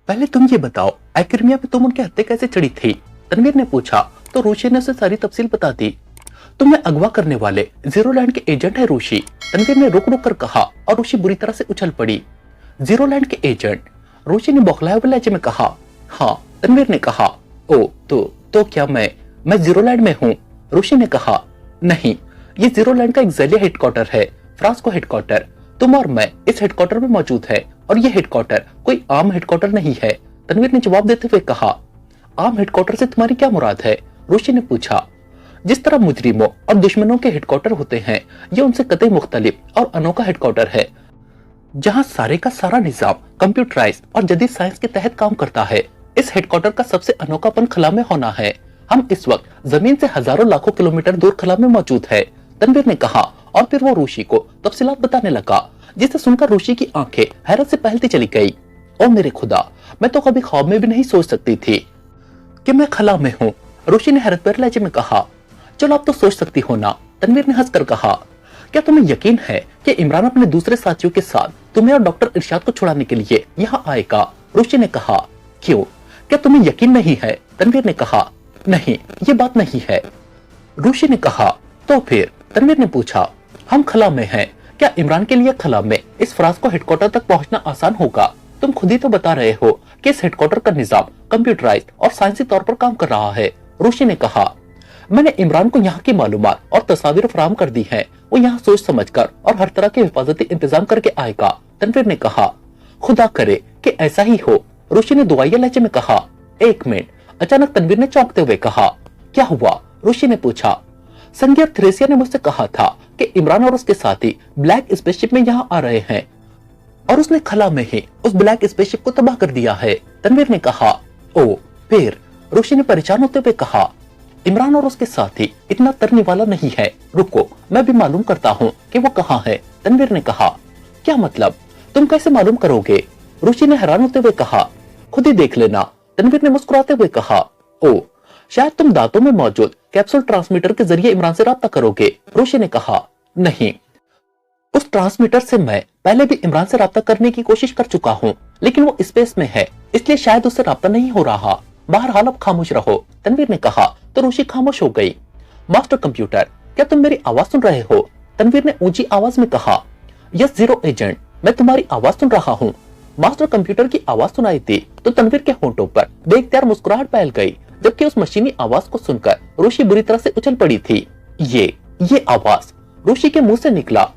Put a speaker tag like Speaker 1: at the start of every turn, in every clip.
Speaker 1: पहले तुम ये बताओ, क्रिमिया पे तुम उनके हत्या कैसे चढ़ी थी? तनवीर ने पूछा तो रूशी ने उसे सारी तफसील बता दी। तुम्हें अगवा करने वाले जीरोलैंड के एजेंट है रूशी, तनवीर ने रुक रुक कर कहा और रूशी बुरी तरह से उछल पड़ी। जीरोलैंड के एजेंट? रूशी ने बौखलाए हुए लहजे में कहा। हाँ, तनवीर ने कहा। ओ तो क्या मैं जीरोलैंड में हूँ? रूशी ने कहा। नहीं, ये जीरोलैंड का एक जलिया हेडक्वार्टर है, फ्रांस को हेडक्वार्टर। तुम और मैं इस हेडक्वार्टर में मौजूद है और ये हेडक्वार्टर कोई आम हेडक्वार्टर नहीं है, तनवीर ने जवाब देते हुए कहा। आम हेडक्वार्टर से तुम्हारी क्या मुराद है? रूशी ने पूछा। जिस तरह मुजरिमों और दुश्मनों के हेडक्वार्टर होते हैं, ये उनसे कतई मुख्तलिफ और अनोखा हेडक्वार्टर है, जहां सारे का सारा निजाम कंप्यूटराइज और जदीद साइंस के तहत काम करता है। इस हेडक्वार्टर का सबसे अनोखापन खला में होना है। हम इस वक्त जमीन से हजारों लाखों किलोमीटर दूर खला में मौजूद है, तनवीर ने कहा और फिर वो रूशी को तफसीलात बताने लगा, जिसे सुनकर रूशी की आंखें हैरत से पहलती चली गई। ओ मेरे खुदा, मैं तो कभी ख्वाब में भी नहीं सोच सकती थी कि मैं खला में हूँ, रूशी ने हैरत भरे लहजे में कहा। चलो आप तो सोच सकती हो ना, तनवीर ने हंसकर कहा। क्या तुम्हें यकीन है कि इमरान अपने दूसरे साथियों के साथ तुम्हें और डॉक्टर इरशाद को छुड़ाने के लिए यहाँ आएगा? रूशी ने कहा। क्यों, क्या तुम्हें यकीन नहीं है? तनवीर ने कहा। नहीं, ये बात नहीं है, रूशी ने कहा। तो फिर? तनवीर ने पूछा। हम खला में हैं, क्या इमरान के लिए खला में इस फ्रांस को हेडक्वार्टर तक पहुंचना आसान होगा? तुम खुद ही तो बता रहे हो कि इस हेडक्वार्टर का निजाम कंप्यूटराइज्ड और साइंसी तौर पर काम कर रहा है, रूशी ने कहा। मैंने इमरान को यहाँ की मालूमात और तस्वीर फराहम कर दी है, वो यहाँ सोच समझकर और हर तरह के हिफाजती इंतजाम करके आएगा, तनवीर ने कहा। खुदा करे कि ऐसा ही हो, रूशी ने दुआया लहजे में कहा। एक मिनट, अचानक तनवीर ने चौंकते हुए कहा। क्या हुआ? रूशी ने पूछा। संगी और थ्रेसिया ने मुझसे कहा था कि इमरान और उसके साथी ब्लैक स्पेसशिप में यहाँ आ रहे हैं और उसने खला में ही उस ब्लैक स्पेसशिप को तबाह कर दिया है, तनवीर ने कहा। ओ फिर? रूशी ने परेशान होते हुए कहा। इमरान और उसके साथी इतना तरने वाला नहीं है, रुको मैं भी मालूम करता हूँ कि वो कहाँ है, तनवीर ने कहा। क्या मतलब? तुम कैसे मालूम करोगे? रूशी ने हैरान होते हुए कहा। खुद ही देख लेना, तनवीर ने मुस्कुराते हुए कहा। ओ, शायद तुम दांतों में मौजूद कैप्सूल ट्रांसमीटर के जरिए इमरान से राब्ता करोगे, रूशी ने कहा। नहीं, उस ट्रांसमीटर से मैं पहले भी इमरान से राब्ता करने की कोशिश कर चुका हूँ, लेकिन वो स्पेस में है, इसलिए शायद उससे राब्ता नहीं हो रहा। बहरहाल अब खामोश रहो, तनवीर ने कहा तो रूशी खामोश हो गई। मास्टर कंप्यूटर, क्या तुम मेरी आवाज सुन रहे हो? तनवीर ने ऊंची आवाज में कहा। यस जीरो एजेंट, मैं तुम्हारी आवाज सुन रहा हूँ। मास्टर कंप्यूटर की आवाज सुनाई दी तो तनवीर के होंठों पर बेइख्तियार मुस्कुराहट फैल गई, जबकि उस मशीनी आवाज को सुनकर रूशी बुरी तरह से उछल पड़ी थी। ये आवाज रूशी के मुंह से निकला।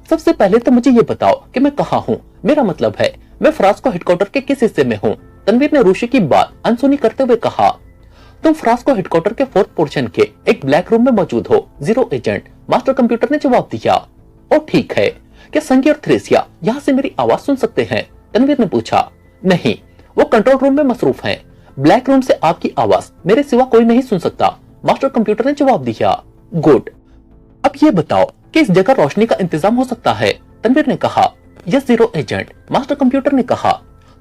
Speaker 1: सबसे पहले तो मुझे ये बताओ कि मैं कहाँ हूँ, मेरा मतलब है मैं फ्रांस को हेडक्वार्टर के किस हिस्से में हूँ? तनवीर ने रूशी की बात अनसुनी करते हुए कहा। तुम फ्रांस को हेडक्वार्टर के फोर्थ पोर्शन के एक ब्लैक रूम में मौजूद हो, जीरो एजेंट, मास्टर कंप्यूटर ने जवाब दिया। ओ ठीक है, क्या संगी और थ्रेसिया यहाँ से मेरी आवाज सुन सकते हैं? तनवीर ने पूछा। नहीं, वो कंट्रोल रूम में मसरूफ हैं। ब्लैक रूम से आपकी आवाज मेरे सिवा कोई नहीं सुन सकता, मास्टर कंप्यूटर ने जवाब दिया। गुड, अब ये बताओ कि इस जगह रोशनी का इंतजाम हो सकता है? तनवीर ने कहा। Yes zero agent, master computer ने कहा।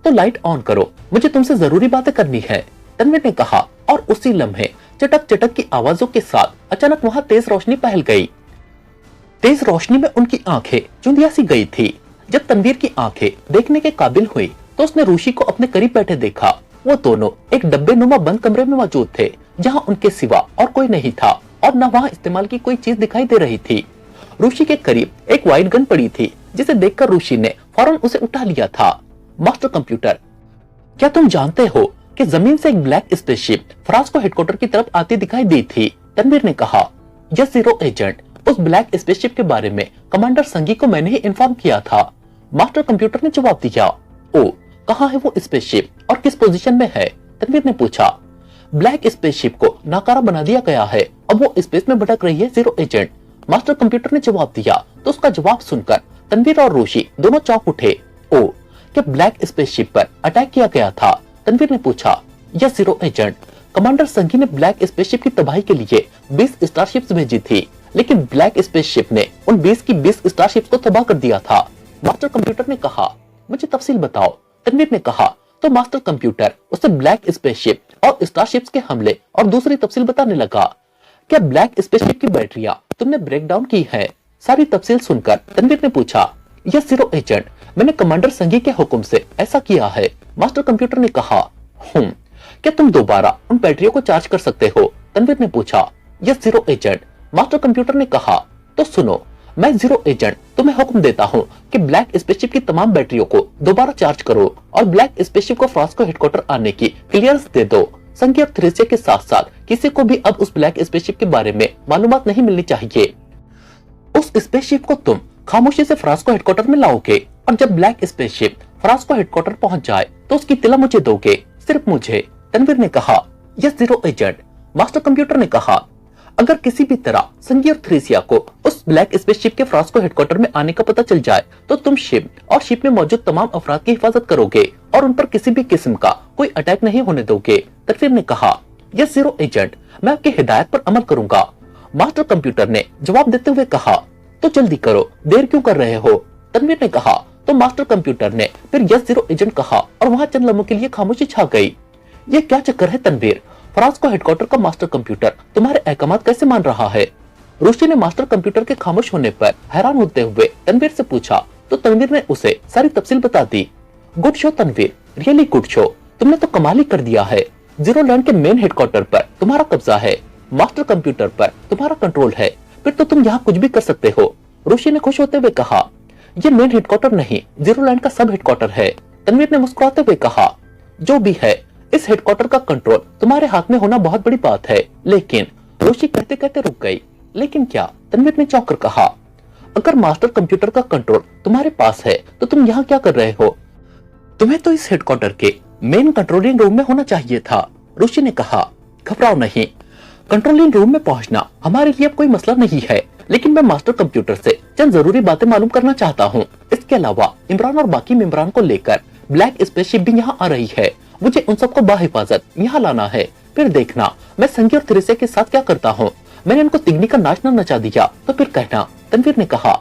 Speaker 1: तो लाइट ऑन करो, मुझे तुमसे जरूरी बातें करनी है, तनवीर ने कहा और उसी लम्हे चटक चटक की आवाजों के साथ अचानक वहां तेज रोशनी फैल गई। तेज रोशनी में उनकी आंखें चुंधिया सी गई थी। जब तनवीर की आंखें देखने के काबिल हुई तो उसने रूशी को अपने करीब बैठे देखा। वो दोनों एक डब्बे नुमा बंद कमरे में मौजूद थे, जहां उनके सिवा और कोई नहीं था और न वहां इस्तेमाल की कोई चीज दिखाई दे रही थी। रूशी के करीब एक वाइट गन पड़ी थी, जिसे देखकर रूशी ने फौरन उसे उठा लिया था। मास्टर कंप्यूटर, क्या तुम जानते हो कि जमीन से एक ब्लैक स्पेसशिप फ्रांस को हेडक्वार्टर की तरफ आती दिखाई दी थी? तनवीर ने कहा। यस जीरो एजेंट, उस ब्लैक स्पेसशिप के बारे में कमांडर संगी को मैंने ही इन्फॉर्म किया था, मास्टर कंप्यूटर ने जवाब दिया। ओ, कहाँ है वो स्पेसशिप और किस पोजीशन में है? तनवीर ने पूछा। ब्लैक स्पेसशिप को नाकारा बना दिया गया है, अब वो स्पेस में भटक रही है, जीरो एजेंट, मास्टर कंप्यूटर ने जवाब दिया। तो उसका जवाब सुनकर तनवीर और रूशी दोनों चौंक उठे। ओ, क्या ब्लैक स्पेसशिप पर अटैक किया गया था? तनवीर ने पूछा। यस जीरो एजेंट, कमांडर संगी ने ब्लैक स्पेसशिप की तबाही के लिए 20 स्टारशिप्स भेजी थी, लेकिन ब्लैक स्पेसशिप ने उन 20 की 20 स्टारशिप्स को तबाह कर दिया था, मास्टर कंप्यूटर ने कहा। मुझे तफसील बताओ, तनवीर ने कहा। तो मास्टर कंप्यूटर उसे ब्लैक स्पेसशिप और स्टारशिप्स के हमले और दूसरी तफसील बताने लगा। क्या ब्लैक स्पेसशिप की बैटरियां तुमने ब्रेक डाउन की है? सारी तफसील सुनकर तनवीर ने पूछा। यस जीरो एजेंट, मैंने कमांडर संगी के हुक्म से ऐसा किया है, मास्टर कंप्यूटर ने कहा, क्या तुम दोबारा उन बैटरियों को चार्ज कर सकते हो? तनवीर ने पूछा। Yes zero agent, master computer ने कहा। तो सुनो, मैं जीरो एजेंट तुम्हें हुक्म देता हूँ कि ब्लैक स्पेसशिप की तमाम बैटरियों को दोबारा चार्ज करो और ब्लैक स्पेसशिप को फ्रांसिस्को हेडक्वार्टर आने की क्लियरेंस दे दो। संघीय और थ्रेसिया के साथ साथ किसी को भी अब उस ब्लैक स्पेसशिप के बारे में मालूमात नहीं मिलनी चाहिए। उस स्पेसशिप को तुम खामोशी से फ्रांसिस्को हेडक्वार्टर में लाओगे और जब ब्लैक स्पेसशिप फ्रांसिस्को हेडक्वार्टर पहुंच जाए तो उसकी तिला मुझे दोगे, सिर्फ मुझे। तनवीर ने कहा। Yes zero agent, master computer ने कहा। अगर किसी भी तरह संघीय और थ्रेसिया को उस ब्लैक स्पेसशिप के फ्रांसिस्को हेडक्वार्टर में आने का पता चल जाए तो तुम शिप और शिप में मौजूद तमाम अफराद की हिफाजत करोगे और उन पर किसी भी किस्म का कोई अटैक नहीं होने दोगे। तनवीर ने कहा। यस जीरो एजेंट, मैं आपकी हिदायत पर अमल करूंगा, मास्टर कंप्यूटर ने जवाब देते हुए कहा। तो जल्दी करो, देर क्यों कर रहे हो? तनवीर ने कहा। तो मास्टर कंप्यूटर ने फिर यस जीरो एजेंट कहा और वहां चंद लम्हों के लिए खामोशी छा गई। ये क्या चक्कर है तनवीर? फ्रांसिस्को हेडक्वार्टर का मास्टर कंप्यूटर तुम्हारे अहकामात कैसे मान रहा है? रुचि ने मास्टर कंप्यूटर के खामोश होने पर हैरान होते हुए तनवीर से पूछा। तो तनवीर ने उसे सारी तफसील बता दी। Good show Tanvir, really good show, तुमने तो कमाल ही कर दिया है। जीरो लैंड के मेन हेडक्वार्टर पर तुम्हारा कब्जा है, मास्टर कंप्यूटर पर तुम्हारा कंट्रोल है, फिर तो तुम यहाँ कुछ भी कर सकते हो। रुचि ने खुश होते हुए कहा। ये मेन हेडक्वार्टर नहीं, जीरो लैंड का सब हेडक्वार्टर है। तनवीर ने मुस्कुराते हुए कहा। जो भी है, इस हेडक्वार्टर का कंट्रोल तुम्हारे हाथ में होना बहुत बड़ी बात है। लेकिन रुचि कहते कहते रुक गई। लेकिन क्या? तनवीर ने चौंक कर कहा। अगर मास्टर कंप्यूटर का कंट्रोल तुम्हारे पास है तो तुम यहाँ क्या कर रहे हो? तुम्हें तो इस हेडक्वार्टर के मेन कंट्रोलिंग रूम में होना चाहिए था, रुचि ने कहा। घबराओ नहीं, कंट्रोलिंग रूम में पहुंचना हमारे लिए अब कोई मसला नहीं है, लेकिन मैं मास्टर कंप्यूटर से चंद जरूरी बातें मालूम करना चाहता हूँ। इसके अलावा इमरान और बाकी मेंबरान को लेकर ब्लैक स्पेसशिप भी यहाँ आ रही है, मुझे उन सबको बाहिफाजत यहाँ लाना है। फिर देखना मैं संघीय और थ्रेसिया के साथ क्या करता हूँ। मैंने इनको तिगनी का नाच न नचा दिया तो फिर कहना। तनवीर ने कहा।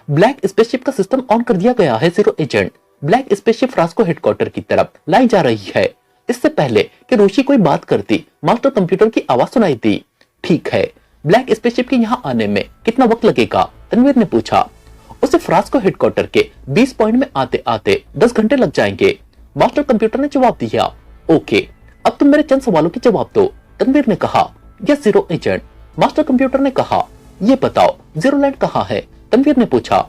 Speaker 1: ब्लैक स्पेसशिप का सिस्टम ऑन कर दिया गया है zero agent, black spaceship Francisco headquarter की तरफ लाई जा रही है। इससे पहले कि रुचि कोई बात करती, मास्टर कंप्यूटर की आवाज सुनाई दी। ठीक है, ब्लैक स्पेसशिप के यहाँ आने में कितना वक्त लगेगा? तनवीर ने पूछा। उसे फ्रांसिस्को हेडक्वार्टर के 20 पॉइंट में आते आते 10 घंटे लग जाएंगे, मास्टर कंप्यूटर ने जवाब दिया। ओके, अब तुम मेरे चंद सवालों के जवाब दो, तनवीर ने कहा। Yes zero agent, master computer ने कहा। ये बताओ जीरो लैंड कहाँ है? तनवीर ने पूछा।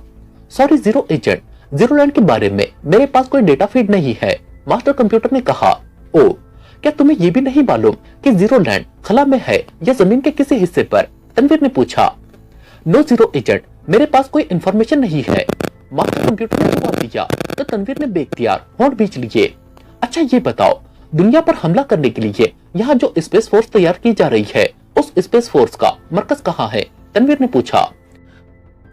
Speaker 1: Sorry zero agent, zero land के बारे में मेरे पास कोई डेटा फीड नहीं है, मास्टर कंप्यूटर ने कहा। ओ, क्या तुम्हें ये भी नहीं मालूम कि जीरो लैंड खला में है या जमीन के किसी हिस्से पर? तनवीर ने पूछा। नो जीरो एजेंट, मेरे पास कोई इंफॉर्मेशन नहीं है, मास्टर कंप्यूटर ने जवाब दिया। तो तनवीर ने बेख्तियार होंठ भींच लिए। अच्छा ये बताओ, दुनिया पर हमला करने के लिए यहाँ जो स्पेस फोर्स तैयार की जा रही है, उस स्पेस फोर्स का मरकज कहाँ है? तनवीर ने पूछा।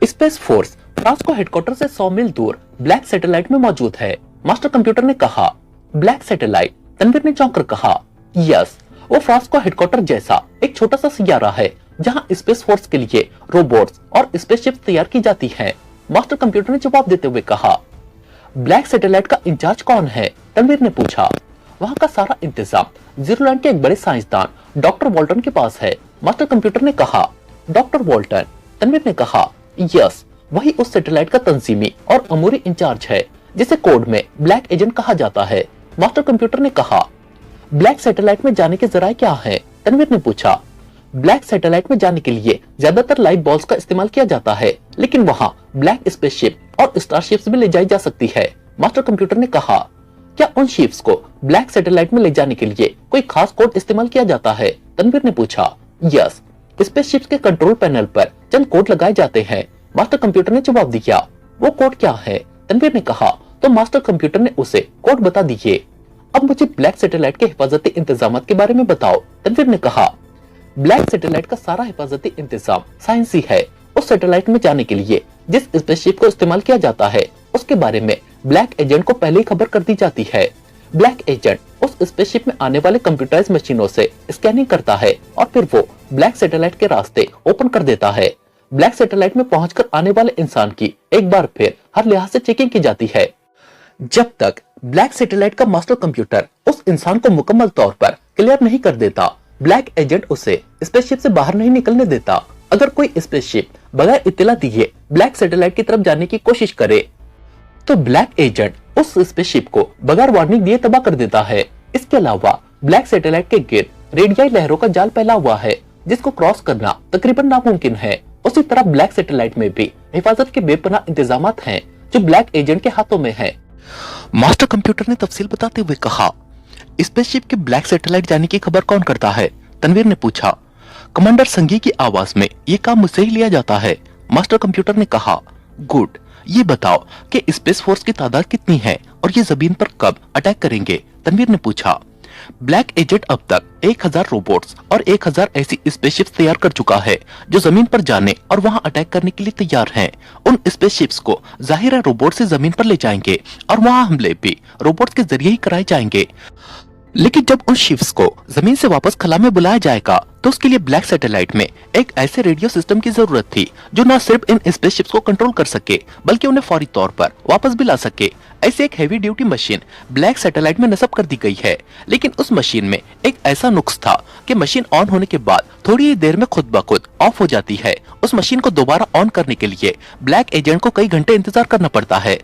Speaker 1: स्पेस फोर्स फ्रांसिस्को हेडक्वार्टर से 100 मील दूर ब्लैक सैटेलाइट में मौजूद है, मास्टर कंप्यूटर ने कहा। Black satellite? तनवीर ने चौंक कर कहा। यस, वो फ्रांसिस्को हेडक्वार्टर जैसा एक छोटा सा सियारा है जहाँ स्पेस फोर्स के लिए रोबोट्स और स्पेसशिप तैयार की जाती है, मास्टर कंप्यूटर ने जवाब देते हुए कहा। ब्लैक सैटेलाइट का इंचार्ज कौन है? तनवीर ने पूछा। वहाँ का सारा इंतजाम जीरो लैंड के एक बड़े साइंसदान डॉक्टर वॉल्टन के पास है, मास्टर कंप्यूटर ने कहा। डॉक्टर वॉल्टन? तनवीर ने कहा। यस, वही उस सैटेलाइट का तंजीमी और अमूरी इंचार्ज है जिसे कोड में ब्लैक एजेंट कहा जाता है, मास्टर कंप्यूटर ने कहा। ब्लैक सैटेलाइट में जाने के जराये क्या है? तनवीर ने पूछा। ब्लैक सैटेलाइट में जाने के लिए ज्यादातर लाइट बॉल्स का इस्तेमाल किया जाता है, लेकिन वहाँ ब्लैक स्पेसशिप और स्टारशिप्स भी ले जाई जा सकती है, मास्टर कंप्यूटर ने कहा। क्या उन शिप्स को ब्लैक सैटेलाइट में ले जाने के लिए कोई खास कोड इस्तेमाल किया जाता है? तनवीर ने पूछा। यस, स्पेसशिप्स के कंट्रोल पैनल पर चंद कोड लगाए जाते हैं, मास्टर कंप्यूटर ने जवाब दिया। वो कोड क्या है? तनवीर ने कहा। तो मास्टर कंप्यूटर ने उसे कोड बता दिए। अब मुझे ब्लैक सैटेलाइट के हिफाजती इंतजाम के बारे में बताओ, तनवीर ने कहा। ब्लैक सैटेलाइट का सारा हिफाजती इंतजाम साइंसी है। उस सैटेलाइट में जाने के लिए जिस स्पेसशिप को इस्तेमाल किया जाता है उसके बारे में ब्लैक एजेंट को पहले ही खबर कर दी जाती है। ब्लैक एजेंट उस स्पेसशिप में आने वाले कंप्यूटराइज मशीनों से स्कैनिंग करता है और फिर वो ब्लैक सैटेलाइट के रास्ते ओपन कर देता है। ब्लैक सैटेलाइट में पहुंचकर आने वाले इंसान की एक बार फिर हर लिहाज से चेकिंग की जाती है। जब तक ब्लैक सैटेलाइट का मास्टर कंप्यूटर उस इंसान को मुकम्मल तौर पर क्लियर नहीं कर देता, ब्लैक एजेंट उसे स्पेसशिप से बाहर नहीं निकलने देता। अगर कोई स्पेसशिप बगैर इत्तला दिए ब्लैक सैटेलाइट की तरफ जाने की कोशिश करे तो ब्लैक एजेंट उस स्पेसशिप को बगैर वार्निंग दिए तबाह कर देता है। इसके अलावा ब्लैक सैटेलाइट के गिर्द रेडियाई लहरों का जाल फैला हुआ है जिसको क्रॉस करना तकरीबन नामुमकिन है। उसी तरह ब्लैक सैटेलाइट में भी हिफाजत के बेपनाह इंतजाम हैं जो ब्लैक एजेंट के हाथों में है। मास्टर कंप्यूटर ने तफसील बताते हुए कहा, स्पेसशिप के ब्लैक सैटेलाइट जाने की खबर कौन करता है? तनवीर ने पूछा। कमांडर संघी की आवाज में ये काम मुझसे ही लिया जाता है। मास्टर कंप्यूटर ने कहा, गुड, ये बताओ कि स्पेस फोर्स की तादाद कितनी है और ये जमीन पर कब अटैक करेंगे? तनवीर ने पूछा। ब्लैक एजेंट अब तक 1000 रोबोट्स और 1000 ऐसी स्पेसशिप्स तैयार कर चुका है जो जमीन पर जाने और वहां अटैक करने के लिए तैयार हैं। उन स्पेसशिप्स को जाहिर है रोबोट से जमीन पर ले जाएंगे और वहां हमले भी रोबोट्स के जरिए ही कराए जाएंगे। लेकिन जब उन शिप्स को जमीन से वापस खला में बुलाया जाएगा तो उसके लिए ब्लैक सैटेलाइट में एक ऐसे रेडियो सिस्टम की जरूरत थी जो न सिर्फ इन स्पेसशिप्स को कंट्रोल कर सके बल्कि उन्हें फौरी तौर पर वापस भी ला सके। ऐसी एक heavy duty machine black satellite में नस्ब कर दी गई है। लेकिन उस मशीन में एक ऐसा नुक्स था कि मशीन ऑन होने के बाद थोड़ी ही देर में खुद ब खुद ऑफ हो जाती है। उस मशीन को दोबारा ऑन करने के लिए ब्लैक एजेंट को कई घंटे इंतजार करना पड़ता है।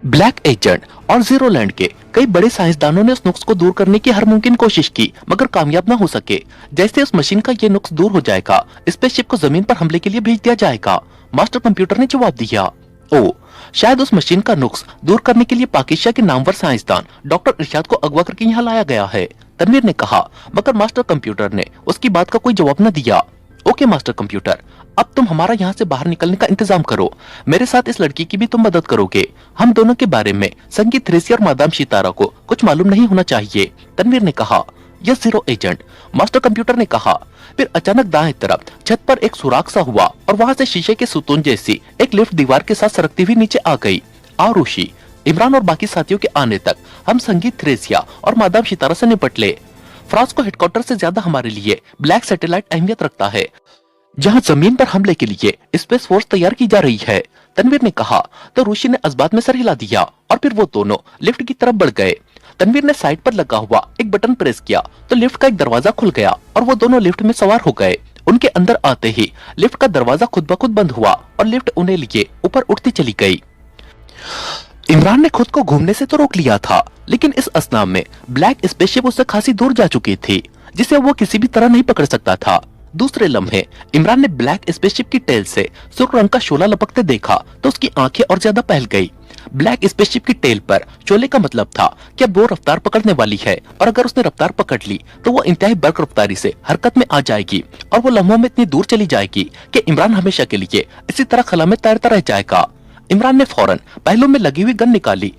Speaker 1: ब्लैक एजेंट और जीरोलैंड के कई बड़े साइंसदानों ने उस नुक्स को दूर करने की हर मुमकिन कोशिश की मगर कामयाब न हो सके। जैसे उस मशीन का ये नुक्स दूर हो जाएगा स्पेसशिप को जमीन पर हमले के लिए भेज दिया जाएगा। मास्टर कंप्यूटर ने जवाब दिया, ओ शायद उस मशीन का नुक्स दूर करने के लिए पाकिस्तान के नामवर साइंसदान डॉक्टर इरशाद को अगवा करके यहाँ लाया गया है। तनवीर ने कहा मगर मास्टर कंप्यूटर ने उसकी बात का कोई जवाब न दिया। ओके मास्टर कंप्यूटर, अब तुम हमारा यहाँ से बाहर निकलने का इंतजाम करो। मेरे साथ इस लड़की की भी तुम मदद करोगे। हम दोनों के बारे में संगीत थ्रेसी और मादाम सितारा को कुछ मालूम नहीं होना चाहिए। तनवीर ने कहा, yes zero agent. Master computer ने कहा। फिर अचानक दाएं तरफ छत पर एक सुराख सा हुआ और वहां से शीशे के सुतून जैसी एक लिफ्ट दीवार के साथ सरकती हुई नीचे आ गई। आरुषि, इमरान और बाकी साथियों के आने तक हम संगीत थ्रेसिया और मादाम सितारा से निपट ले। फ्रांस को हेडक्वार्टर से ज्यादा हमारे लिए ब्लैक सैटेलाइट अहमियत रखता है जहां जमीन पर हमले के लिए स्पेस फोर्स तैयार की जा रही है। तनवीर ने कहा तो ऋषि ने इस बात में सर हिला दिया और फिर वो दोनों लिफ्ट की तरफ बढ़ गए। तनवीर ने साइड पर लगा हुआ एक बटन प्रेस किया तो लिफ्ट का एक दरवाजा खुल गया और वो दोनों लिफ्ट में सवार हो गए। उनके अंदर आते ही लिफ्ट का दरवाजा खुद ब खुद बंद हुआ और लिफ्ट उन्हें लिए ऊपर उठती चली गई। इमरान ने खुद को घूमने से तो रोक लिया था लेकिन इस असना में ब्लैक स्पेसशिप उससे खासी दूर जा चुकी थी जिसे वो किसी भी तरह नहीं पकड़ सकता था। दूसरे लम्हे इमरान ने ब्लैक स्पेसशिप की टेल से सुर्ख रंग का शोला लपकते देखा तो उसकी आंखें और ज्यादा फैल गई। ब्लैक स्पेसशिप की टेल पर शोले का मतलब था कि अब वो रफ्तार पकड़ने वाली है और अगर उसने रफ्तार पकड़ ली तो वो इंतहाई बर्क रफ्तारी से हरकत में आ जाएगी और वो लम्हों में इतनी दूर चली जाएगी कि इमरान हमेशा के लिए इसी तरह खला में तैरता रह जाएगा। इमरान ने फौरन पहलू में लगी हुई गन निकाली।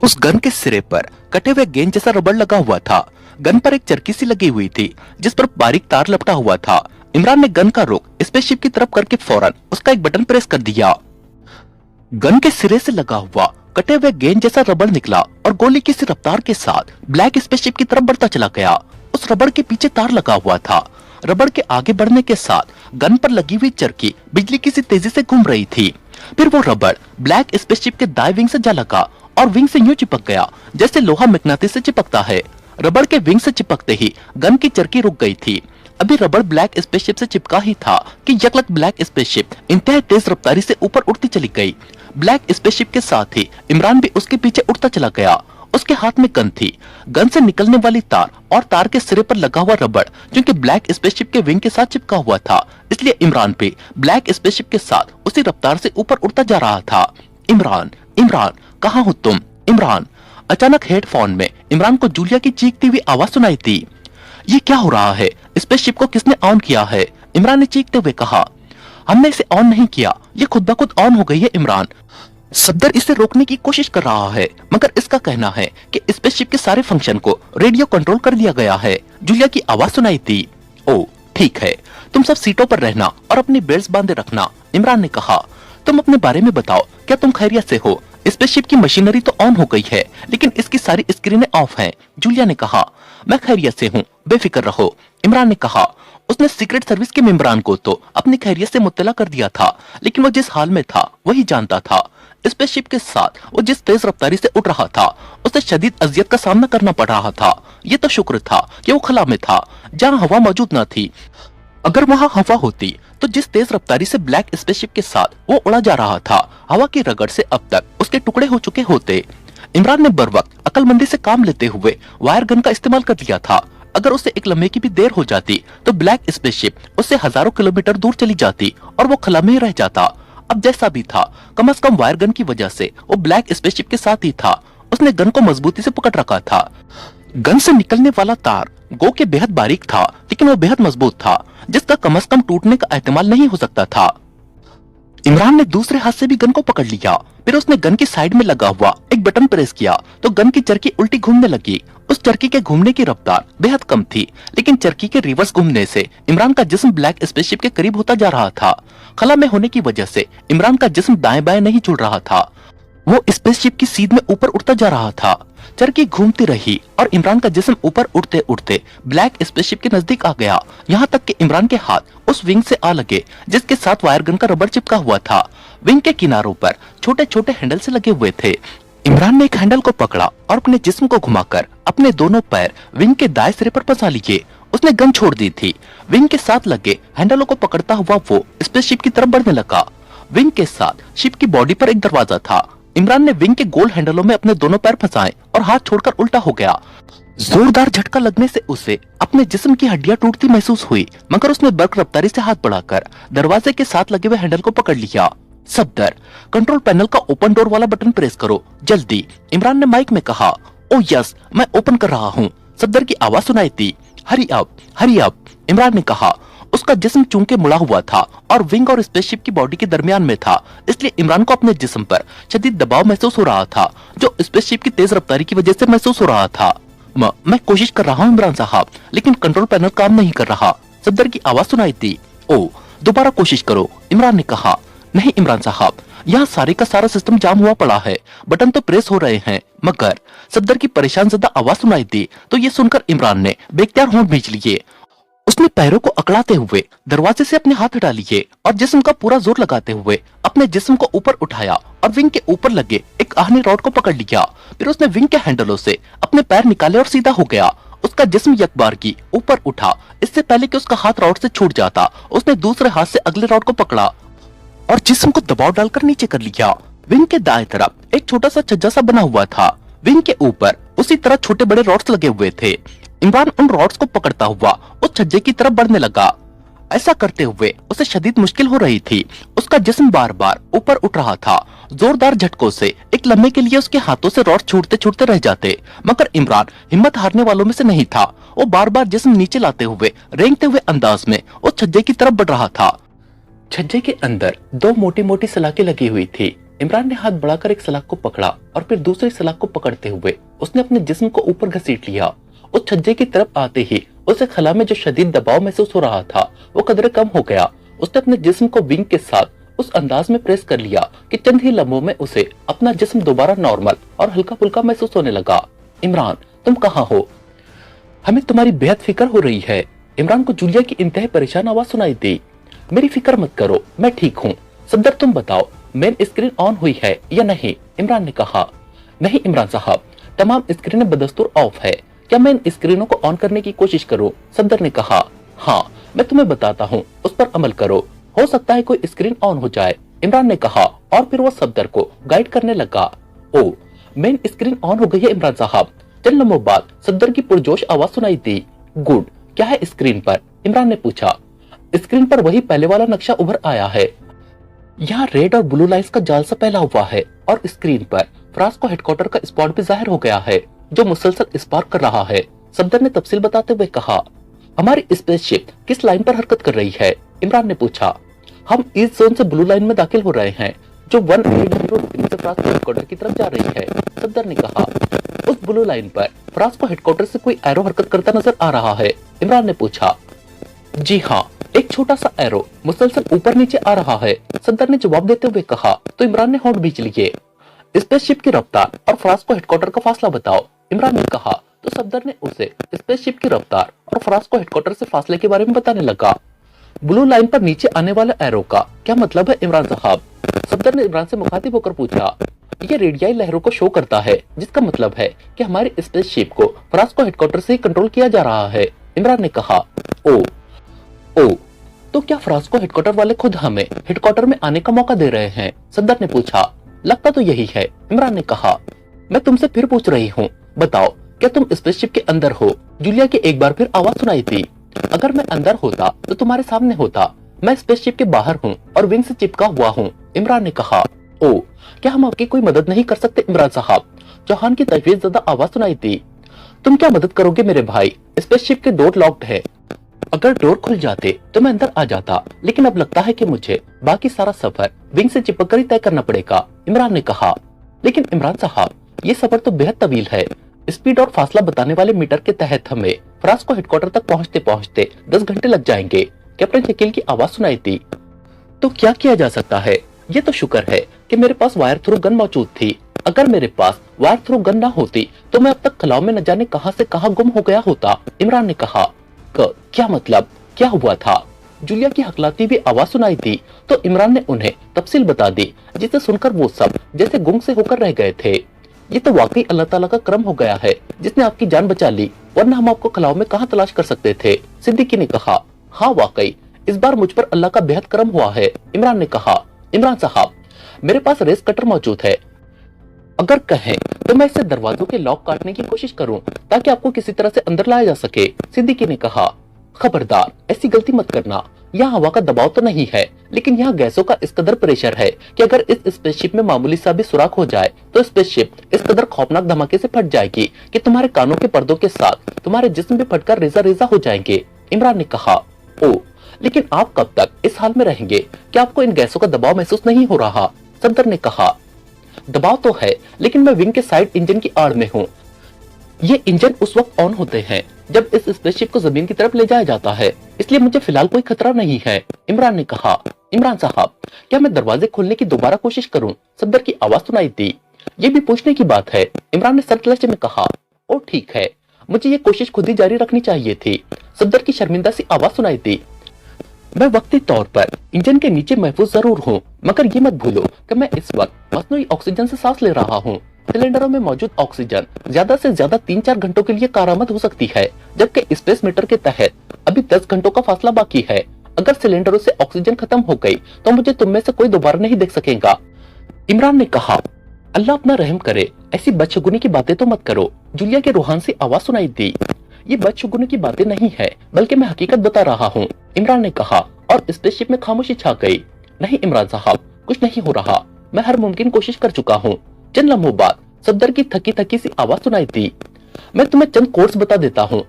Speaker 1: उस गन के सिरे पर कटे हुए गेंद जैसा रबड़ लगा हुआ था। गन पर एक चरखी सी लगी हुई थी जिस पर बारीक तार लपटा हुआ था। इमरान ने गन का रुख स्पेसशिप की तरफ करके फौरन उसका एक बटन प्रेस कर दिया। गन के सिरे से लगा हुआ कटे हुए गेंद जैसा रबड़ निकला और गोली की सी रफ्तार के साथ ब्लैक स्पेसशिप की तरफ बढ़ता चला गया। उस रबड़ के पीछे तार लगा हुआ था। रबड़ के आगे बढ़ने के साथ गन पर लगी हुई चरखी बिजली की सी तेजी से घूम रही थी। फिर वो रबड़ ब्लैक स्पेसशिप के दाएं विंग से जा लगा और विंग से यूं चिपक गया जैसे लोहा मैग्नेटिस से चिपकता है। रबड़ के विंग से चिपकते ही गन की चरखी रुक गई थी। अभी रबड़ ब्लैक स्पेसशिप से चिपका ही था कि यकलक ब्लैक स्पेसशिप इंतहाई तेज रफ्तारी से ऊपर उड़ती चली गई। ब्लैक स्पेसशिप के साथ ही इमरान भी उसके पीछे उड़ता चला गया। उसके हाथ में गन थी। गन से निकलने वाली तार और तार के सिरे पर लगा हुआ रबड़ क्योंकि ब्लैक स्पेसशिप के विंग के साथ चिपका हुआ था इसलिए इमरान भी ब्लैक स्पेसशिप के साथ उसी रफ्तार से ऊपर उड़ता जा रहा था। इमरान, इमरान, कहाँ हो तुम? इमरान। अचानक हेडफोन में इमरान को जूलिया की चीखती हुई आवाज सुनाई थी। ये क्या हो रहा है? स्पेसशिप को किसने ऑन किया है? इमरान ने चीखते हुए कहा। हमने इसे ऑन नहीं किया, ये खुद ब खुद ऑन हो गई है इमरान। सफदर इसे रोकने की कोशिश कर रहा है मगर इसका कहना है कि स्पेसशिप के सारे फंक्शन को रेडियो कंट्रोल कर दिया गया है। जूलिया की आवाज सुनाई थी। ओ ठीक है, तुम सब सीटों पर रहना और अपनी बेल्ट बांधे रखना। इमरान ने कहा। तुम अपने बारे में बताओ, क्या तुम खैरियत से हो? स्पेसशिप की मशीनरी तो ऑन हो गई है लेकिन इसकी सारी स्क्रीनें ऑफ हैं। जूलिया ने कहा। मैं खैरियत से हूँ, बेफिक्र रहो। इमरान ने कहा। उसने सीक्रेट सर्विस के मेंबरान को तो अपनी खैरियत से मुत्तला कर दिया था लेकिन वो जिस हाल में था वही जानता था। स्पेसशिप के साथ वो जिस तेज रफ्तारी से उड़ रहा था उसे शदीद अजियत का सामना करना पड़ रहा था। ये तो शुक्र था कि वो खला में था जहाँ हवा मौजूद न थी। अगर वहाँ हवा होती तो जिस तेज रफ्तारी से ब्लैक स्पेसशिप के साथ वो उड़ा जा रहा था हवा की रगड़ से अब तक उसके टुकड़े हो चुके होते। इमरान ने बर वक्त अकलमंदी से काम लेते हुए वायर गन का इस्तेमाल कर लिया था। अगर उसे एक लम्हे की भी देर हो जाती तो ब्लैक स्पेसशिप उससे हजारों किलोमीटर दूर चली जाती और वो खला में ही रह जाता। अब जैसा भी था, कम से कम वायर गन की वजह से वो ब्लैक स्पेसशिप के साथ ही था। उसने गन को मजबूती से पकड़ रखा था। गन से निकलने वाला तार गो के बेहद बारीक था, लेकिन वो बेहद मजबूत था, जिसका कम से कम टूटने का एहतमाल नहीं हो सकता था। इमरान ने दूसरे हाथ से भी गन को पकड़ लिया। फिर उसने गन की साइड में लगा हुआ एक बटन प्रेस किया तो गन की चरखी उल्टी घूमने लगी। उस चरखी के घूमने की रफ्तार बेहद कम थी, लेकिन चरखी के रिवर्स घूमने से इमरान का जिस्म ब्लैक स्पेसशिप के करीब होता जा रहा था। खला में होने की वजह से इमरान का जिस्म दाएं बाएं नहीं जुड़ रहा था, वो स्पेसशिप की सीध में ऊपर उठता जा रहा था। चरखी घूमती रही और इमरान का जिस्म ऊपर उड़ते उड़ते ब्लैक स्पेसशिप के नजदीक आ गया, यहाँ तक कि इमरान के हाथ उस विंग से आ लगे जिसके साथ वायर गन का रबर चिपका हुआ था। विंग के किनारों पर छोटे छोटे हैंडल से लगे हुए थे। इमरान ने एक हैंडल को पकड़ा और अपने जिस्म को घुमाकर अपने दोनों पैर विंग के दाएं सिरे पर फंसा लिए। उसने गन छोड़ दी थी। विंग के साथ लगे हैंडलों को पकड़ता हुआ वो स्पेसशिप की तरफ बढ़ने लगा। विंग के साथ शिप की बॉडी पर एक दरवाजा था। इमरान ने विंग के गोल हैंडलों में अपने दोनों पैर फंसाए और हाथ छोड़कर उल्टा हो गया। जोरदार झटका लगने से उसे अपने जिस्म की हड्डियां टूटती महसूस हुई, मगर उसने बर्क रफ्तारी से हाथ बढ़ाकर दरवाजे के साथ लगे हुए हैंडल को पकड़ लिया। सफदर, कंट्रोल पैनल का ओपन डोर वाला बटन प्रेस करो जल्दी, इमरान ने माइक में कहा। ओ यस, मैं ओपन कर रहा हूँ, सफदर की आवाज सुनाई दी। हरी अप, इमरान ने कहा। उसका जिस्म चूंकि मुड़ा हुआ था और विंग और स्पेसशिप की बॉडी के दरमियान में था, इसलिए इमरान को अपने जिस्म पर शदीद दबाव महसूस हो रहा था, जो स्पेसशिप की तेज रफ्तारी की वजह से महसूस हो रहा था। मैं कोशिश कर रहा हूँ इमरान साहब, लेकिन कंट्रोल पैनल काम नहीं कर रहा, सफदर की आवाज सुनाई दी। ओ, दोबारा कोशिश करो, इमरान ने कहा। नहीं इमरान साहब, यहाँ सारे का सारा सिस्टम जाम हुआ पड़ा है, बटन तो प्रेस हो रहे हैं, मगर सफदर की परेशान ज़दा आवाज सुनाई दी तो ये सुनकर इमरान ने बेख्तियार होंठ भींच लिए। उसने पैरों को अकड़ाते हुए दरवाजे से अपने हाथ हटा लिए और जिस्म का पूरा जोर लगाते हुए अपने जिस्म को ऊपर उठाया और विंग के ऊपर लगे एक आहनी रॉड को पकड़ लिया। फिर उसने विंग के हैंडलों से अपने पैर निकाले और सीधा हो गया। उसका जिस्म यकबारगी ऊपर उठा। इससे पहले कि उसका हाथ रॉड से छूट जाता, उसने दूसरे हाथ से अगले रॉड को पकड़ा और जिस्म को दबाव डालकर नीचे कर लिया। विंग के दाएं तरफ एक छोटा सा छज्जा सा बना हुआ था। विंग के ऊपर उसी तरह छोटे बड़े रॉड्स लगे हुए थे। इमरान उन रॉड्स को पकड़ता हुआ उस छज्जे की तरफ बढ़ने लगा। ऐसा करते हुए उसे शदीद मुश्किल हो रही थी। उसका जिस्म बार बार ऊपर उठ रहा था। जोरदार झटकों से एक लम्हे के लिए उसके हाथों से रॉड छूटते छूटते रह जाते, मगर इमरान हिम्मत हारने वालों में से नहीं था। वो बार बार जिस्म नीचे लाते हुए रेंगते हुए अंदाज में उस छज्जे की तरफ बढ़ रहा था। छज्जे के अंदर दो मोटी मोटी सलाखें लगी हुई थी। इमरान ने हाथ बढ़ाकर एक सलाख को पकड़ा और फिर दूसरी सलाख को पकड़ते हुए उसने अपने जिस्म को ऊपर घसीट लिया। उस छज्जे की तरफ आते ही उसे खला में जो शदीद दबाव महसूस हो रहा था वो कदरे कम हो गया। उसने अपने जिस्म को विंग के साथ उस अंदाज में प्रेस कर लिया कि चंद ही लम्हों में उसे अपना जिस्म दोबारा नॉर्मल और हल्का फुल्का महसूस होने लगा। इमरान, तुम कहाँ हो? हमें तुम्हारी बेहद फिक्र हो रही है, इमरान को जूलिया की इंतहा परेशान आवाज सुनाई दी। मेरी फिक्र मत करो, मैं ठीक हूँ। सफदर, तुम बताओ मेन स्क्रीन ऑन हुई है या नहीं? इमरान ने कहा। नहीं इमरान साहब, तमाम स्क्रीनें बदस्तूर ऑफ है। क्या मैं इन स्क्रीनों को ऑन करने की कोशिश करूं? सफदर ने कहा। हाँ, मैं तुम्हें बताता हूँ, उस पर अमल करो, हो सकता है कोई स्क्रीन ऑन हो जाए, इमरान ने कहा और फिर वो सफदर को गाइड करने लगा। ओ, मेन स्क्रीन ऑन हो गई है इमरान साहब। चंद लम्हों बाद सफदर की पुरजोश आवाज सुनाई दी। गुड, क्या है स्क्रीन पर? इमरान ने पूछा। स्क्रीन पर वही पहले वाला नक्शा उभर आया है। यहाँ रेड और ब्लू लाइन्स का जाल सा फैला हुआ है और स्क्रीन पर फ्रांस हेडक्वार्टर का स्पॉट भी जाहिर हो गया है, जो मुसलसल स्पार्क कर रहा है। सफदर ने तफसील बताते हुए कहा। हमारी स्पेसशिप किस लाइन पर हरकत कर रही है? इमरान ने पूछा। हम ईस्ट जोन से ब्लू लाइन में दाखिल हो रहे हैं, जो 180 से फ्रांस हेडक्वार्टर की तरफ जा रही है, सफदर ने कहा। उस ब्लू लाइन पर फ्रांस हेडक्वार्टर से कोई एरो हरकत करता नजर आ रहा है? इमरान ने पूछा। जी हाँ, एक छोटा सा एरो मुसलसल ऊपर नीचे आ रहा है, सफदर ने जवाब देते हुए कहा। तो इमरान ने होंठ भींच लिए। स्पेसशिप की रफ्तार और फ्रांस हेडक्वार्टर का फासला बताओ, इमरान ने कहा। तो सफदर ने उसे स्पेसशिप की रफ्तार और फ्रांस हेडक्वार्टर से फासले के बारे में बताने लगा। ब्लू लाइन पर नीचे आने वाले एरो का क्या मतलब है इमरान साहब? सफदर ने इमरान से मुखातिब होकर पूछा। ये रेडियाई लहरों को शो करता है, जिसका मतलब है कि हमारी स्पेसशिप को फ्रांस हेडक्वार्टर से ही कंट्रोल किया जा रहा है, इमरान ने कहा। ओ, तो क्या फ्रांस हेडक्वार्टर वाले खुद हमें हेडक्वार्टर में आने का मौका दे रहे हैं? सफदर ने पूछा। लगता तो यही है, इमरान ने कहा। मैं तुमसे फिर पूछ रही हूँ, बताओ क्या तुम स्पेसशिप के अंदर हो? जूलिया की एक बार फिर आवाज सुनाई थी। अगर मैं अंदर होता तो तुम्हारे सामने होता। मैं स्पेसशिप के बाहर हूँ और विंग से चिपका हुआ हूँ, इमरान ने कहा। ओ, क्या हम आपकी कोई मदद नहीं कर सकते इमरान साहब? चौहान की तजवीज ज़्यादा आवाज सुनाई थी। तुम क्या मदद करोगे मेरे भाई? स्पेसशिप के डोर लॉक्ड है। अगर डोर खुल जाते तो मैं अंदर आ जाता, लेकिन अब लगता है कि मुझे बाकी सारा सफर विंग से चिपक कर ही तय करना पड़ेगा, इमरान ने कहा। लेकिन इमरान साहब, ये सफर तो बेहद तवील है। स्पीड और फासला बताने वाले मीटर के तहत हमें फ्रांस को हेडक्वार्टर तक पहुंचते पहुंचते 10 घंटे लग जाएंगे, कैप्टन शकील की आवाज सुनाई थी। तो क्या किया जा सकता है? ये तो शुक्र है कि मेरे पास वायर थ्रू गन मौजूद थी। अगर मेरे पास वायर थ्रू गन ना होती तो मैं अब तक खलाव में न जाने कहां से कहां गुम हो गया होता, इमरान ने कहा। क्या मतलब? क्या हुआ था? जूलिया की हकलाती हुई आवाज सुनाई थी तो इमरान ने उन्हें तफसील बता दी, जिसे सुनकर वो सब जैसे गुम से होकर रह गए थे। ये तो वाकई अल्लाह ताला का करम हो गया है जिसने आपकी जान बचा ली, वरना हम आपको खलाव में कहां तलाश कर सकते थे, सिद्दीकी ने कहा। हाँ वाकई इस बार मुझ पर अल्लाह का बेहद करम हुआ है, इमरान ने कहा। इमरान साहब, मेरे पास रेस कटर मौजूद है। अगर कहें तो मैं इससे दरवाजों के लॉक काटने की कोशिश करूं ताकि आपको किसी तरह से अंदर लाया जा सके, सिद्दीकी ने कहा। खबरदार, ऐसी गलती मत करना। यहाँ हवा का दबाव तो नहीं है, लेकिन यहाँ गैसों का इस कदर प्रेशर है कि अगर इस स्पेसशिप में मामूली सा भी सुराख हो जाए तो स्पेसशिप इस कदर खौफनाक धमाके से फट जाएगी कि तुम्हारे कानों के पर्दों के साथ तुम्हारे जिस्म भी फटकर रेजा रेजा हो जाएंगे, इमरान ने कहा। ओ, लेकिन आप कब तक इस हाल में रहेंगे? क्या आपको इन गैसों का दबाव महसूस नहीं हो रहा? सफदर ने कहा। दबाव तो है, लेकिन मैं विंग के साइड इंजन की आड़ में हूँ। ये इंजन उस वक्त ऑन होते हैं जब इस स्पेसशिप को जमीन की तरफ ले जाया जाता है, इसलिए मुझे फिलहाल कोई खतरा नहीं है, इमरान ने कहा। इमरान साहब, क्या मैं दरवाजे खोलने की दोबारा कोशिश करूं? सफदर की आवाज सुनाई दी। ये भी पूछने की बात है, इमरान ने सर्द लहजे में कहा। ओ ठीक है, मुझे ये कोशिश खुद ही जारी रखनी चाहिए थी, सफदर की शर्मिंदा सी आवाज सुनाई दी। मैं वक्ती तौर पर इंजन के नीचे महफूज जरूर हूँ, मगर ये मत भूलो कि मैं इस वक्त मसनूई ऑक्सीजन से सांस ले रहा हूँ। सिलेंडरों में मौजूद ऑक्सीजन ज्यादा से ज्यादा 3-4 घंटों के लिए कारामद हो सकती है, जबकि स्पेस मीटर के तहत अभी 10 घंटों का फासला बाकी है। अगर सिलेंडरों से ऑक्सीजन खत्म हो गई तो मुझे तुम में से कोई दोबारा नहीं देख सकेगा, इमरान ने कहा। अल्लाह अपना रहम करे, ऐसी बदशगुनी की बातें तो मत करो, जूलिया की रूहान सी आवाज सुनाई दी। ये बदशगुनी की बातें नहीं है, बल्कि मैं हकीकत बता रहा हूँ, इमरान ने कहा, और स्पेसशिप में खामोशी छा गई। नहीं इमरान साहब, कुछ नहीं हो रहा, मैं हर मुमकिन कोशिश कर चुका हूँ। चंद लम्हों बाद सफदर की थकी थकी सी आवाज सुनाई दी। मैं तुम्हें चंद कोड्स बता देता हूँ,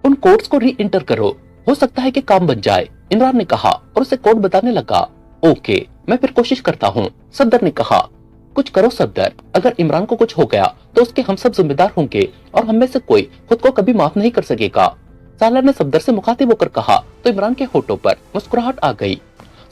Speaker 1: उन कोड्स को री इंटर करो, हो सकता है कि काम बन जाए, इमरान ने कहा और उसे कोड बताने लगा। ओके, मैं फिर कोशिश करता हूँ, सफदर ने कहा। कुछ करो सफदर, अगर इमरान को कुछ हो गया तो उसके हम सब जिम्मेदार होंगे और हम में से कोई खुद को कभी माफ नहीं कर सकेगा। सालिया ने सफदर से मुखातिब होकर कहा तो इमरान के होठों पर मुस्कुराहट आ गई।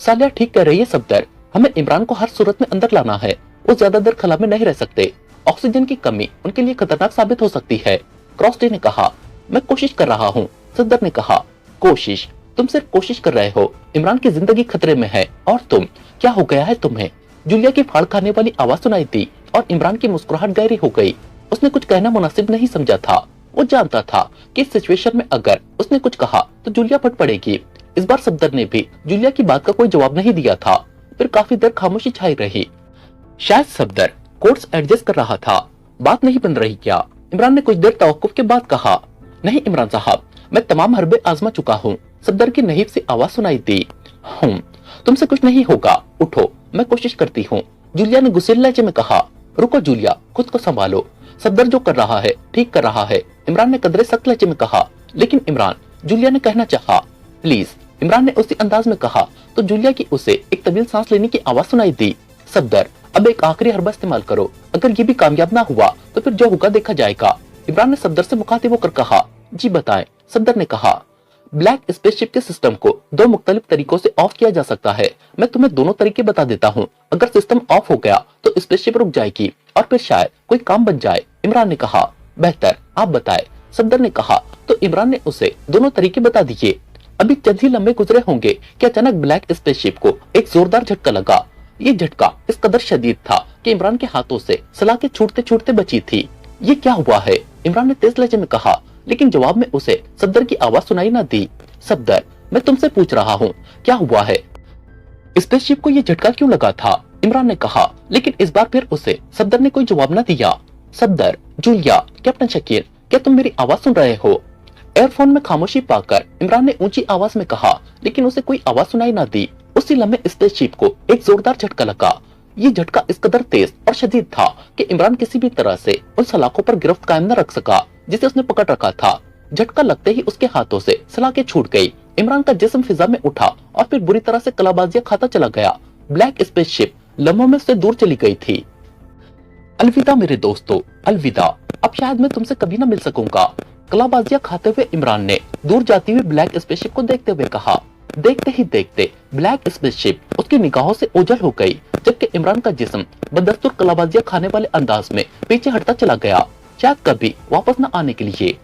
Speaker 1: सालिया ठीक कह रही है सफदर, हमें इमरान को हर सूरत में अंदर लाना है, वो ज्यादा देर खला में नहीं रह सकते, ऑक्सीजन की कमी उनके लिए खतरनाक साबित हो सकती है, क्रॉसडे ने कहा। मैं कोशिश कर रहा हूँ, सफदर ने कहा। कोशिश? तुम सिर्फ कोशिश कर रहे हो, इमरान की जिंदगी खतरे में है और तुम, क्या हो गया है तुम्हें? जूलिया की फाड़ खाने वाली आवाज सुनाई दी और इमरान की मुस्कुराहट गहरी हो गई। उसने कुछ कहना मुनासिब नहीं समझा था, वो जानता था कि इस सिचुएशन में अगर उसने कुछ कहा तो जूलिया फट पड़ेगी। इस बार सफदर ने भी जूलिया की बात का कोई जवाब नहीं दिया था। फिर काफी देर खामोशी छाई रही। शायद सफदर कोर्स एडजस्ट कर रहा था, बात नहीं बन रही क्या? इमरान ने कुछ देर तवक्कुफ के बाद कहा। नहीं इमरान साहब, मैं तमाम हरबे आजमा चुका हूँ, सफदर की नहीब से आवाज सुनाई दी। तुमसे कुछ नहीं होगा, उठो, मैं कोशिश करती हूँ, जूलिया ने गुस्से लहजे में कहा। रुको जूलिया, खुद को संभालो, सफदर जो कर रहा है ठीक कर रहा है, इमरान ने कदरे सख्त लहजे में कहा। लेकिन इमरान, जूलिया ने कहना चाहा। प्लीज, इमरान ने उसी अंदाज में कहा तो जूलिया की उसे एक तवील सांस लेने की आवाज सुनाई दी। सफदर, अब एक आखिरी हरबा इस्तेमाल करो, अगर ये भी कामयाब ना हुआ तो फिर जो होगा देखा जाएगा, इमरान ने सफदर से मुखातिब होकर कहा। जी बताएं, सफदर ने कहा। ब्लैक स्पेसशिप के सिस्टम को 2 मुख्तलिफ तरीकों से ऑफ किया जा सकता है, मैं तुम्हें दोनों तरीके बता देता हूँ। अगर सिस्टम ऑफ हो गया तो स्पेसशिप रुक जाएगी और फिर शायद कोई काम बन जाए, इमरान ने कहा। बेहतर, आप बताएं, सफदर ने कहा तो इमरान ने उसे दोनों तरीके बता दिए। अभी चंद ही लम्हे गुजरे होंगे कि अचानक ब्लैक स्पेसशिप को एक जोरदार झटका लगा। ये झटका इस कदर शदीद था कि इमरान के हाथों से सलाखें छूटते छूटते बची थी। ये क्या हुआ है? इमरान ने तेज लहजे में कहा, लेकिन जवाब में उसे सफदर की आवाज सुनाई ना दी। सफदर, मैं तुमसे पूछ रहा हूँ, क्या हुआ है? स्पेसशिप को ये झटका क्यों लगा था? इमरान ने कहा, लेकिन इस बार फिर उसे सफदर ने कोई जवाब न दिया। सफदर, जूलिया, कैप्टन शकील, क्या तुम मेरी आवाज सुन रहे हो? एयरफोन में खामोशी पाकर इमरान ने ऊंची आवाज में कहा, लेकिन उसे कोई आवाज सुनाई ना दी। उसी लम्हे स्पेसशिप को एक जोरदार झटका लगा। ये झटका इस कदर तेज और शदीद था कि इमरान किसी भी तरह से उन सलाखों पर गिरफ्त कायम न रख सका जिसे उसने पकड़ रखा था। झटका लगते ही उसके हाथों से सलाखें छूट गई। इमरान का जिस्म फिजा में उठा और फिर बुरी तरह से कलाबाजियां खाता चला गया। ब्लैक स्पेसशिप लम्हों में से दूर चली गई थी। अलविदा मेरे दोस्तों, अलविदा। अब शायद मैं तुमसे कभी ना मिल सकूंगा। कलाबाजियां खाते हुए इमरान ने दूर जाती हुई ब्लैक स्पेसशिप को देखते हुए कहा। देखते ही देखते ब्लैक स्पेसशिप उसकी निगाहों से ओझल हो गई, जबकि इमरान का जिस्म बदस्तूर कलाबाजियां खाने वाले अंदाज में पीछे हटता चला गया, शायद कभी वापस न आने के लिए।